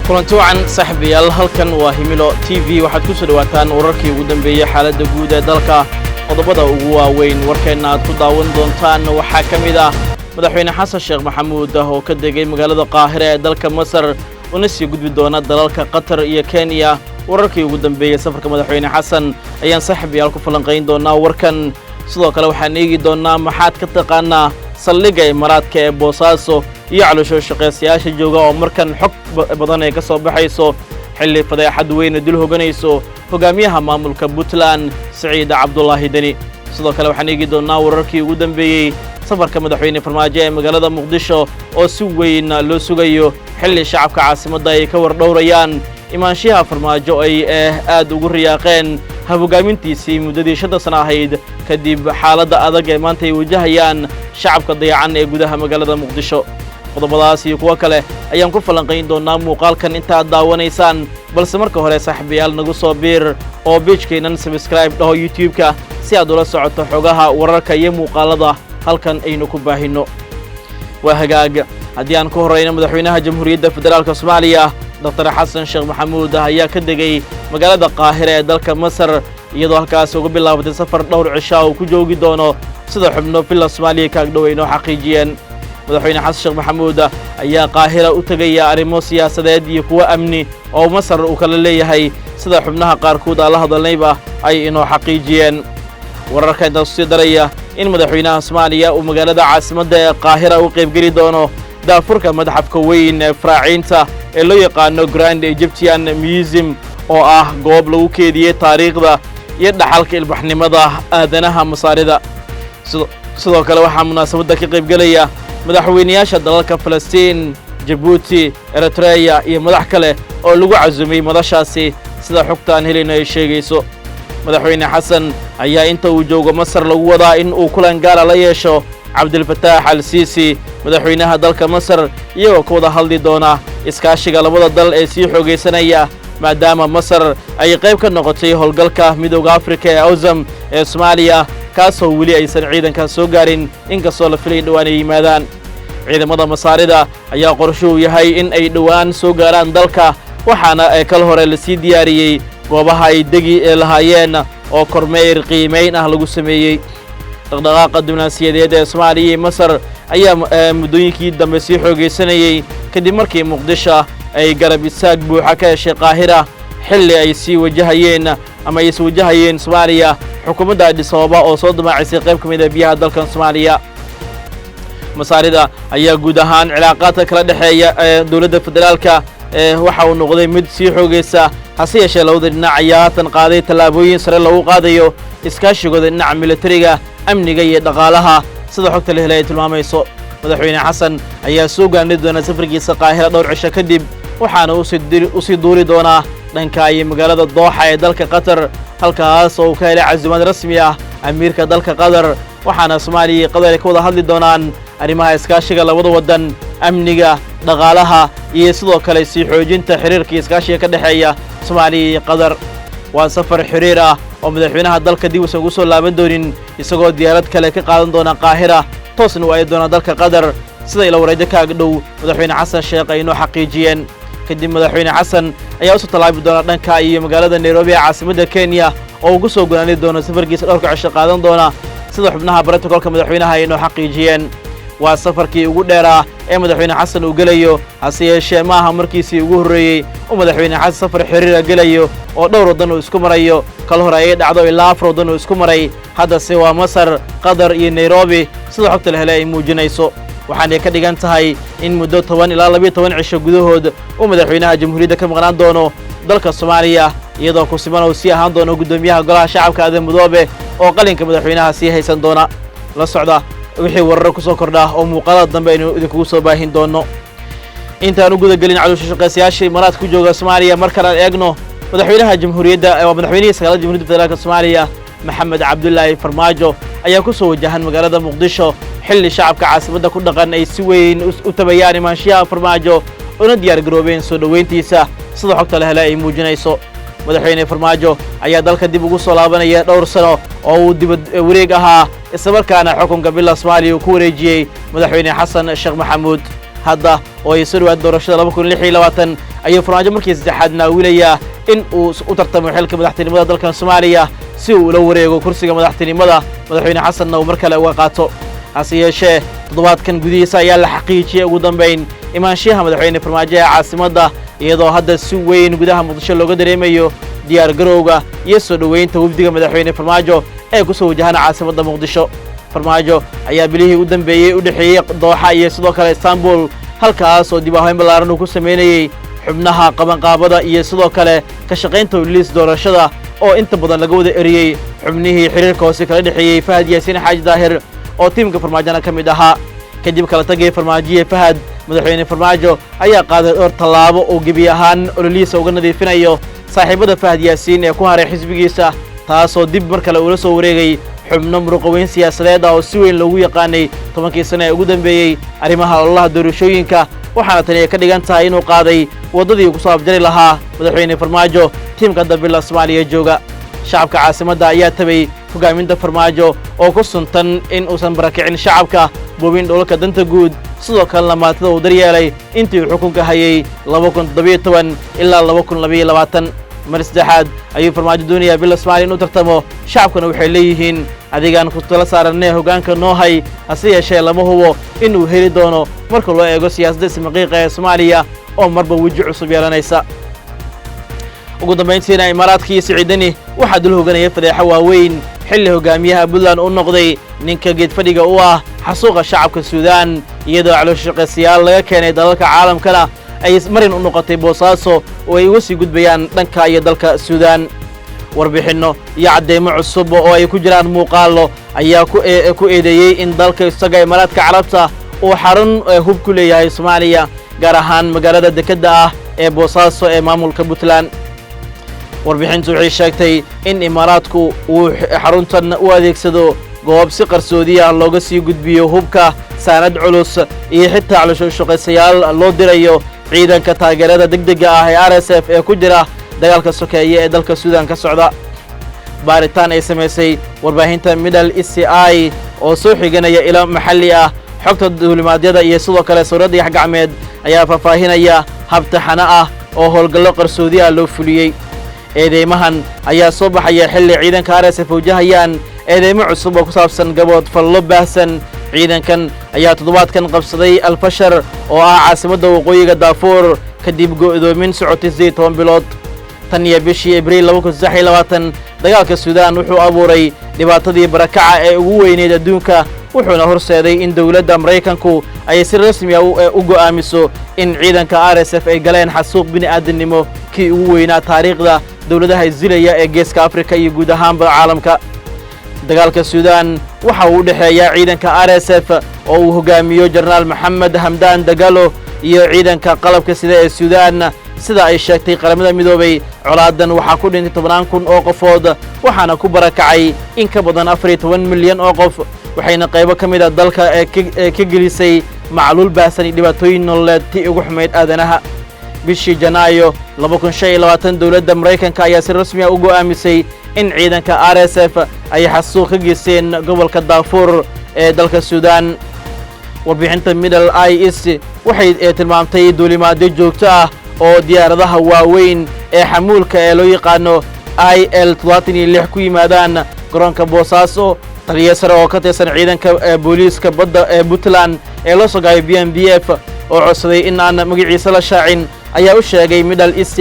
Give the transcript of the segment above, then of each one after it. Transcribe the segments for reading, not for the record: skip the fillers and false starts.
kulanti wacan saaxiibayaal halkan waa Himilo TV waxaad ku soo dhawaataan wararkii ugu dambeeyay xaaladda guud ee dalka qodobada ugu waaweyn warkeena aad ku daawan doontaan waxaa kamid ah madaxweyne xasan sheekh maxamuud oo ka degay magaalada Qaahire ee dalka Masar una sii gudbi doona dalalka Qatar iyo Kenya wararkii ugu dambeeyay safarka madaxweyne xasan ayaan saaxiibayaal ku falanqeyn doonaa warkan sidoo kale waxaan eegi doonaa maxaad ka taqaanaa saldhigga Imaaraadka ee Boosaaso iyo caloosho shaqeeyaasha jooga oo markan xog badan ay ka soo baxayso xilli fadeexad weyn dul hoganayso hogaamiyaha maamulka Puntland Saciid Cabdullaahi Dani sidoo kale waxaan eegi doonaa wararkii ugu dambeeyay safarka madaxweyne Farmaajo ee magaalada Muqdisho oo si weyn loo sugayo xilli shacabka caasimadda ay ka wardhowrayaan imaanshiyaha Farmaajo ay aad ugu riyaaqeen hogaamintiisii muddadii 5 sano ahayd kadib xaaladda adag ee maanta ay wajahayaan shacabka dayacan ee gudaha magaalada Muqdisho qodobadaas iyo kuwa kale ayaan ku falanqeyn doonaa muuqaalkan inta aad daawanaysaan balse marka hore saaxiibayaal nagu soo biir oo page-keenan subscribe dhaho YouTube-ka si aad ula socoto xogaha wararka iyo muuqaalada halkan aynu ku baahino waa hagaag haddii aan ku horeyno madaxweynaha jamhuuriyadda federaalka Soomaaliya Dr. Xasan Sheekh Maxamuud ayaa ka degay magaalada Qaahire ee dalka Masar iyadoo halkaas uga bilaabatay safar dhowr cisho oo ku joogi doono sida xubno filla Soomaaliya ka agdhoweyn oo xaqiijiyeen madaxweyne Xasan Sheekh Maxamuud ayaa Qaahire u tagaya arrimo siyaasadeed iyo kuwa amni oo Masar uu kala leeyahay sida xubnaha qaarkood la hadalnayba ay inoo xaqiijiyeen wararka intaas sii daraya in madaxweynaha Soomaaliya uu magaalada caasimadda ee Qaahire u qayb geli doono daafurka madaxafka weyn ee Faraaciinta ee loo yaqaano Grand Egyptian Museum oo ah goob lagu keediyay taariikhda iyo dhaxalka ilbaxnimada aadanaha Masaarida sidoo kale waxaa munaasabadda ka qayb galaya madaxweynayaasha dalalka Palestine, Djibouti, Eritrea iyo madax kale oo lagu cazumay madashaasi sida xogtaan helina ay sheegayso madaxweyne Xasan ayaa inta uu joogo Masar lagu wadaa in uu kulan gaar ah la yeesho Cabdilfataax al-Siisi madaxweynaha dalka Masar iyagoo ka wada hadli doona iskaashiga labada dal ee sii xoogeysanaya maadaama Masar ay qayb ka noqotay howlgalka Midowga Afrika ee AUZM ee Soomaaliya kaasoo weli aysan ciidanka soo gaarin inkastoo la filay dhawaan ay yimaadaan ciidamada Masaarida ayaa qorshuhu yahay in ay dhawaan soo gaaraan dalka waxaana kal hore la sii diyaariyay goobaha ay degi lahaayeen oo kormeer qiimeyn ah lagu sameeyay dhaqdhaqaaqa diblomaasiyadeed ee Soomaaliya iyo Masar ayaa muddooyinkii dambe sii xoogeysanayay kadib markii Muqdisho ay garab isaag buuxa ka heshay Qaahira xilli ay sii wajahayeen ama ay soo wajahayeen Soomaaliya xukuumadda Addis Ababa oo soo damaacisay qayb kamid ah biyaha dalkan Soomaaliya Masaarida ayaa guud ahaan cilaaqaadka kala dhaxeeya dawladda federaalka waxa uu noqday mid sii xoogeysa hase yeeshee labada dhinac ayaa haatan qaaday tallaabooyin sare lagu qaadayo iskaashigooda dhinaca militariga amniga iyo dhaqaalaha sida xogta la helay ay tilmaamayso madaxweyne Xasan ayaa soo gaarnay doona safarkiisa Qaahire dhowr cisho kadib waxaana uu sii duuli doonaa dhanka ay magaalada Dooxa ee dalka Qatar halkaas oo ka helay casuumad rasmi ah amiirka dalka Qatar waxaana Soomaaliya iyo Qatar ka wada hadli doonaan arrimaha iskaashiga labada wadan amniga dhaqaalaha iyo sidoo kale sii xoojinta xiriirka iskaashiga ka dhaxeeya Soomaaliya iyo Qatar waa safar xiriir ah oo madaxweynaha dalka dib ugu soo laaban doonin isagoo diyaarad kale ka qaadan doona Qaahira toosna u ay doona dalka Qatar sida ila wareeyda ka agdhow madaxweyne Xasan Sheekh ay inoo xaqiijiyeen kadib madaxweyne Xasan ayaa u soo talaabi doona dhanka iyo magaalada Nairobi ee caasimadda Kenya oo ugu soo gunaanay doona safarkiisa dhowrka cisho qaadan doona sida xubnaha protocolka madaxweynaha ay inoo xaqiijiyeen waa safarkii ugu dheeraa ee madaxweyne Xasan uu galayo hase yeeshee maaha markiisii ugu horeeyay oo madaxweyne Xasan safar xiriir galayo oo dhowr wadan uu isku marayo kala hore ay dhacdo ilaa 4 wadan uu isku maray haddase waa Masar Qatar iyo Nairobi sida xogta la helay ay muujinayso waxaana ka dhigan tahay in muddo 10 ilaa 12 cisho gudahood uu madaxweynaha jamhuuriyadda ka maqnaan doono dalka Soomaaliya iyadoo ku siman oo sii ahaan doono gudoomiyaha golaha shacabka Aadan Madoobe oo qalinka madaxweynaha sii haysan doona la socda wixii warar ku soo kordha oo muuqaalada dambe aynu idinku soo baahin doono intaan u guda galin caloosho shaqeeyaasha Imaaraadka ku jooga Soomaaliya marka aan eegno madaxweynaha jamhuuriyadda madaxweynaha sagaalada jamhuuriyadda federaalka Soomaaliya Maxamed Cabdullaahi Farmaajo ayaa ku soo wajahan magaalada Muqdisho xilli shacabka caasimadda ku dhaqan ay si weyn u tabayaan imaanshiyaha Farmaajo una diyaar garoobeen soo dhaweyntiisa sida xogta la helay ay muujinayso madaxweyne Farmaajo ayaa dalka dib ugu soo laabanaya dhowr sano oo uu dib wareeg ahaa isla markaana xukunka bila Soomaaliya ku wareejiyay madaxweyne Xasan Sheekh Maxamuud hadda oo ay soo dhawaad doorashada 2026 ayuu farmaajo markii saddexaad naawilayaa in uu u tartamo xilka madaxtinimada dalka Soomaaliya si uu ula wareego kursiga madaxtinimada madaxweyne xasan uu mar kale uga qaato hase yeeshee toddobaadkan gudihiisa ayaa la xaqiijiyay ugu dambeyn imaanshaha madaxweyne farmaajo ee caasimadda iyadoo hadda si weyn gudaha muqdisho looga dareemayo diyaar garowga iyo soo dhaweynta wafdiga madaxweyne farmaajo ee ku soo wajahan caasimadda muqdisho farmaajo ayaa bilihii u dambeeyay u dhaxeeyay Dooxa iyo sidoo kale Istanbul halkaas oo dib u habeyn ballaaran uu ku sameeyay xubnaha qabanqaabada iyo sidoo kale ka shaqaynta liis doorashada oo inta badan laga wada eriyay xubnihii xiriirka hoose kala dhaxeeyay Fahad Yaasiin Xaaji Daahir oo tiimka farmaajana ka mid ahaa kadib kala tagay farmaajiye Fahad madaxweyne farmaajo ayaa qaaday dhowr tallaabo oo gebi ahaan ololihiisa uga nadiifinayo saaxiibada Fahad Yaasiin ee ku haray xisbigiisa taasoo dib mar kale ula soo wareegay xubno muruqaweyn siyaasadeed oo si weyn loogu yaqaanay 10 sano ee ugu dambeeyay arrimaha ololaha doorashooyinka waxaana tani ka dhigan tahay inuu qaaday wadadii ku soo afjari lahaa madaxweyne farmaajo tiimka dabila Soomaaliya jooga shacabka caasimadda ayaa tabay hogaaminta farmaajo oo ku suntan in uusan barakicin shacabka boobin dowladka danta guud sidoo kale lamaantada uu daryeelay intii uu xukunka hayay 2017 ilaa 2022 mar saddexaad ayuu farmaajo doonayaa bila Soomaaliya inuu tartamo shacabkuna waxay leeyihiin adigaan ku tala saaranay hogaanka noo hay hase yeeshee lama hubo inuu heli doono marka loo eego siyaasadda ismaqiiqa ee Soomaaliya oo marba waji cusub yeelanaysa ugu dambeyntiina Imaaraadka iyo Siciidani waxaa dul hoganaya fadeexa waaweyn xilli hogaamiyaha Puntland uu noqday ninka geed fadhiga u ah xasuuqa shacabka Suudaan iyadoo calooshiqaysiyaal laga keenay dalalka caalamkana ay marin u noqotay Boosaaso oo ay uga sii gudbayaan dhanka iyo dalka Suudaan warbixino iyo cadeymo cusub oo ay ku jiraan muuqaalo ayaa ku eedeeyay in dalka isaga Imaaraadka Carabta uu xarun hub ku leeyahay Soomaaliya gaar ahaan magaalada dekedda ah ee Boosaaso ee maamulka Puntland warbixintu waxay sheegtay in Imaaraadku uu xaruntan u adeegsado goob si qarsoodi ah looga sii gudbiyo hubka saanad culus iyo xitaa calooshiqaysiyaal loo dirayo ciidanka taageerada degdega ah ee RSF ee ku jira dagaalka sokeeye ee dalka Suudaan ka socda baaritaan ay sameysay warbaahinta Middle East oo soo xiganaya ilo maxalli ah xogta duulimaadyada iyo sidoo kale sawirada gacmeed ayaa faahfaahinaya habtaxana ah oo howlgallo qarsoodi ah loo fuliyay eedeymahan ayaa soo baxaya xilli ciidanka RSF wajahayaan eedeymo cusub oo ku saabsan gabood fallo baahsan ciidankan ayaa toddobaadkan qabsaday Al-Fashar oo ah caasimadda waqooyiga Darfur kadib go'doomin socotay 10 bilood tan iyo bishii Abriil 2023 dagaalka Suudaan wuxuu abuuray dhibaatadii barakaca ee ugu weyneed adduunka wuxuuna horseeday in dawladda Mareykanku ay si rasmi ah u go'aamiso in ciidanka RSF ay galeen xasuuq bini'aadanimo kii ugu weynaa taariikhda dawladaha Israa'iil ee Geeska Afrika iyo guud ahaanba caalamka dagaalka Suudaan waxa uu u dhaxeeyaa ciidanka RSF oo uu hogaamiyo Generaal Maxamed Hamdan Dagalo iyo ciidanka qalabka sida ee Suudaan sida ay sheegtay qaramada midoobay colaadan waxa ku dhintay 10,000 oo qofood waxaana ku barakacay in ka badan 14 milyan oo qof waxayna qaybo kamid ah dalka ka gelisay macluul baahsan dhibaatooyin nololeed tii ugu xumeyd aadanaha bishii Janaayo 2025 dawladda Mareykanka ayaa si rasmi ah u go'aamisay in ciidanka RSF ay xasuuq ka geysteen gobolka Darfur ee dalka Suudaan warbixinta Middle East waxay tilmaamtay duulimaadyo joogto ah oo diyaaradaha waaweyn ee xamuulka ee loo yaqaano IL-36 ku yimaadaan garoonka Boosaaso taliye sare oo ka tirsan ciidanka booliiska badda ee Puntland ee loo soo gaabiyay BNPF oo codsaday in aan magaciisa la shaacin ayaa u sheegay Middle East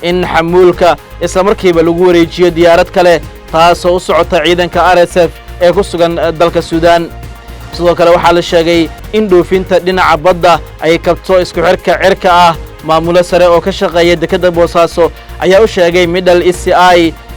in xamuulka isla markiiba lagu wareejiyo diyaarad kale taasoo u socota ciidanka RSF ee ku sugan dalka Suudaan sidoo kale waxaa la sheegay in dhoofinta dhinaca badda ay kabto isku xirka cirka ah maamulo sare oo ka shaqeeya dekedda Boosaaso ayaa u sheegay Middle East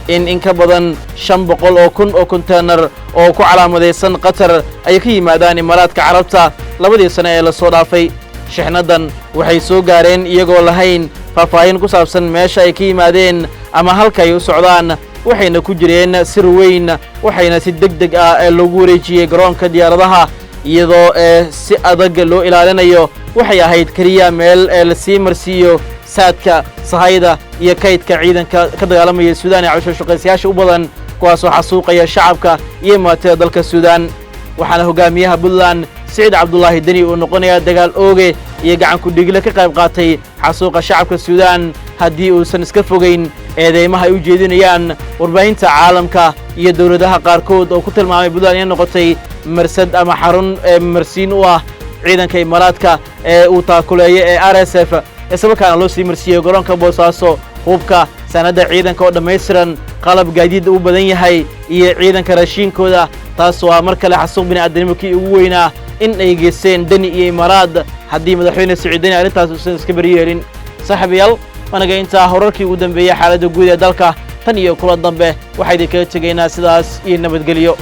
in ka badan 500,000 oo container oo ku calaamadeysan Qatar ay ka yimaadaan Imaaraadka Carabta labadii sano ee la soo dhaafay shixnadan waxay soo gaareen iyagoo lahayn faahfaahin ku saabsan meesha ay ka yimaadeen ama halka ay u socdaan waxayna ku jireen sir weyn waxayna si degdeg ah loogu wareejiyay garoonka diyaaradaha iyadoo si adag loo ilaalinayo waxay ahayd kaliya meel la sii marsiiyo saadka sahayda iyo kaydka ciidanka ka dagaalamaya Suudaan ee calooshiqaysiyaasha u badan kuwaasoo xasuuqaya shacabka iyo maatada dalka Suudaan waxaana hogaamiyaha Puntland Saciid Cabdullaahi Deni uu noqonayaa dagaal ooge iyo gacan ku dhigle ka qayb qaatay xasuuqa shacabka Suudaan haddii uusan iska fogeyn eedeymaha ay u jeedinayaan warbaahinta caalamka iyo dawladaha qaarkood oo ku tilmaamay Puntland inay noqotay marsad ama xarun marsiin u ah ciidanka Imaaraadka ee uu taakuleeyay ee RSF isla kana loo sii marsiyay garoonka Boosaaso hubka sanada ciidanka oo dhameystiran qalab gaadiid u badan yahay iyo ciidanka raashinkooda taas waa mar kale xasuuq bini'aadanimkii ugu weynaa in ay geysteen Dani iyo Imaaraad haddii madaxweyne Siciidani arrintaas uusan iska bariyeelin saaxiibayaal wanaga inta horarkii ugu dambeeyay xaaladda guud ee dalka tan iyo kula dambe waxay idinkaga tegaynaa sidaas iyo nabadgelyo